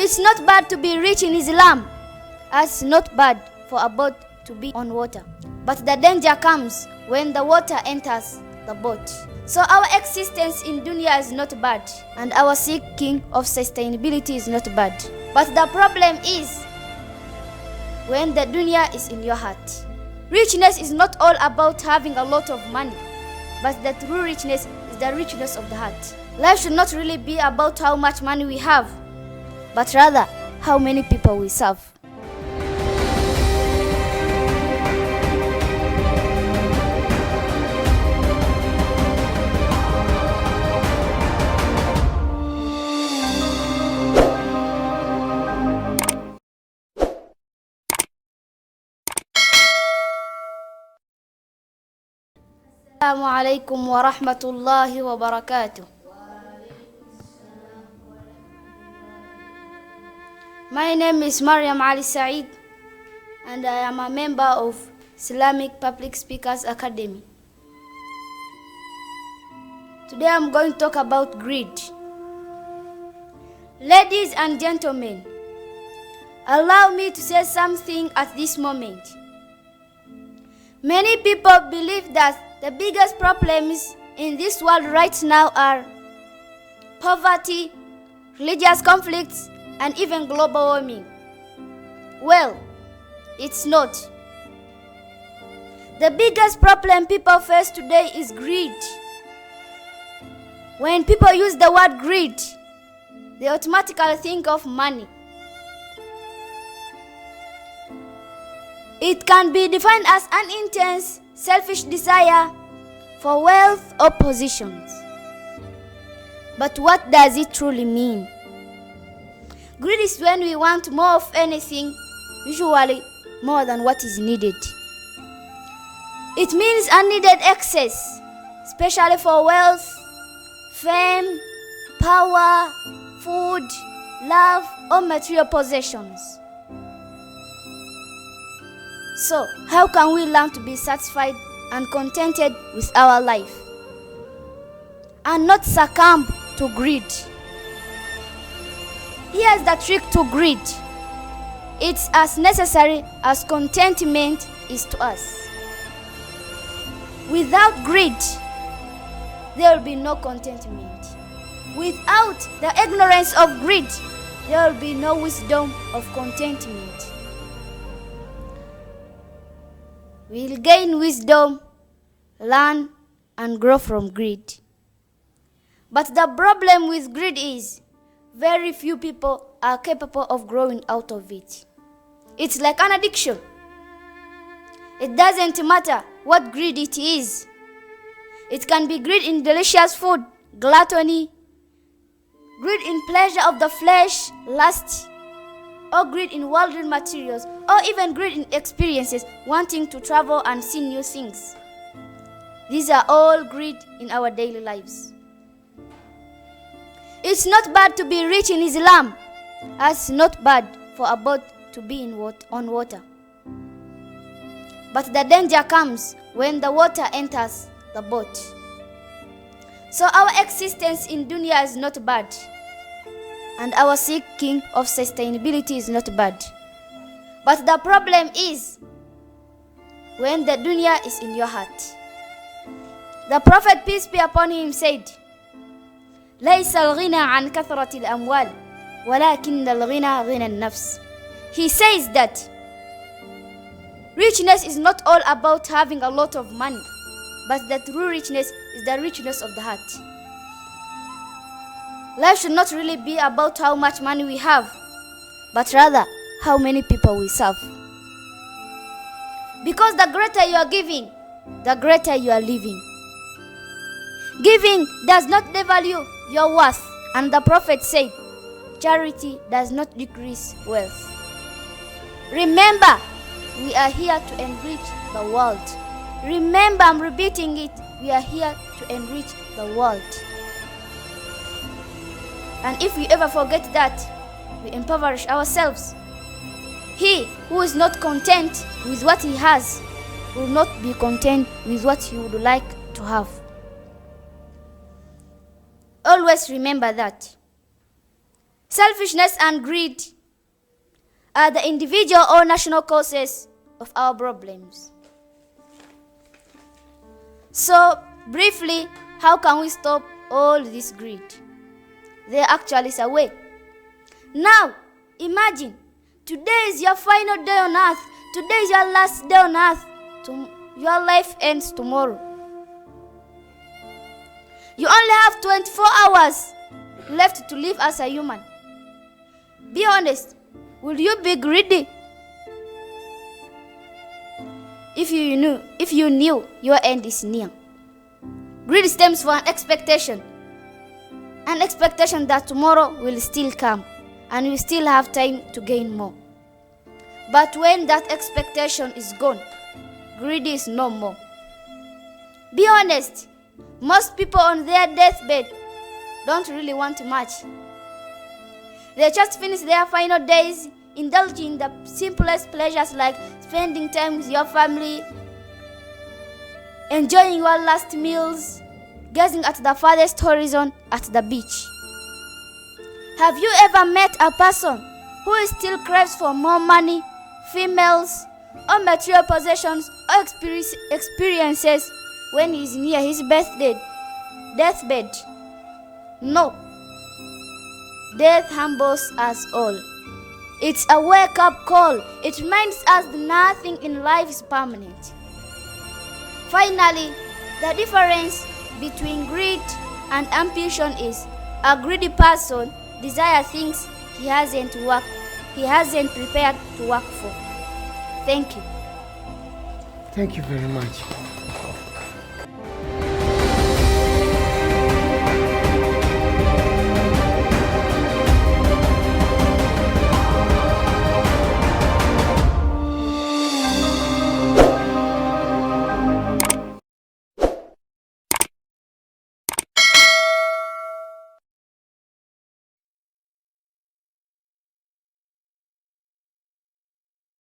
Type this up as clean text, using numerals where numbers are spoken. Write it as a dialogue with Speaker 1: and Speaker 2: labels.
Speaker 1: It's not bad to be rich in Islam, as it's not bad for a boat to be on water. But the danger comes when the water enters the boat. So our existence in dunya is not bad, and our seeking of sustainability is not bad. But the problem is when the dunya is in your heart. Richness is not all about having a lot of money, but the true richness is the richness of the heart. Life should not really be about how much money we have, but rather how many people we serve. Assalamu alaikum wa rahmatullahi wa barakatuh. My name is Mariam and I am a member of Islamic Public Speakers Academy. Today I'm going to talk about greed. Ladies and gentlemen, allow me to say something at this moment. Many people believe that the biggest problems in this world right now are poverty, religious conflicts, and even global warming. Well, it's not. The biggest problem people face today is greed. When people use the word greed, they automatically think of money. It can be defined as an intense, selfish desire for wealth or positions. But what does it truly mean? Greed is when we want more of anything, usually more than what is needed. It means unneeded excess, especially for wealth, fame, power, food, love, or material possessions. So, how can we learn to be satisfied and contented with our life and not succumb to greed? Here's the trick to greed. It's as necessary as contentment is to us. Without greed, there will be no contentment. Without the ignorance of greed, there will be no wisdom of contentment. We'll gain wisdom, learn, and grow from greed. But the problem with greed is very few people are capable of growing out of it. It's like an addiction. It doesn't matter what greed it is. It can be greed in delicious food, gluttony, greed in pleasure of the flesh, lust, or greed in worldly materials, or even greed in experiences, wanting to travel and see new things. These are all greed in our daily lives. It's not bad to be rich in Islam, as it's not bad for a boat to be on water. But the danger comes when the water enters the boat. So our existence in dunya is not bad, and our seeking of sustainability is not bad. But the problem is when the dunya is in your heart. The Prophet, peace be upon him, said, ليس الغنى عن كثرة الأموال ولكن الغنى غنى النفس. He says that richness is not all about having a lot of money, but the true richness is the richness of the heart. Life should not really be about how much money we have, but rather how many people we serve. Because the greater you are giving, the greater you are living. Giving does not devalue your worth, and the Prophet said, charity does not decrease wealth. Remember, we are here to enrich the world. Remember, I'm repeating it, we are here to enrich the world. And if we ever forget that, we impoverish ourselves. He who is not content with what he has will not be content with what he would like to have. Always remember that. Selfishness and greed are the individual or national causes of our problems. So, briefly, how can we stop all this greed? There actually is a way. Now, imagine, today is your final day on earth. Today is your last day on earth. Your life ends tomorrow. You only have 24 hours left to live as a human. Be honest, will you be greedy? If you knew your end is near. Greed stems from an expectation that tomorrow will still come and you still have time to gain more. But when that expectation is gone, greed is no more. Be honest, most people on their deathbed don't really want much. They just finish their final days indulging in the simplest pleasures like spending time with your family, enjoying your last meals, gazing at the farthest horizon at the beach. Have you ever met a person who still craves for more money, females, or material possessions or experiences when he is near his deathbed? No. Death humbles us all. It's a wake-up call. It reminds us that nothing in life is permanent. Finally, the difference between greed and ambition is a greedy person desires things he hasn't prepared to work for. Thank you.
Speaker 2: Thank you very much.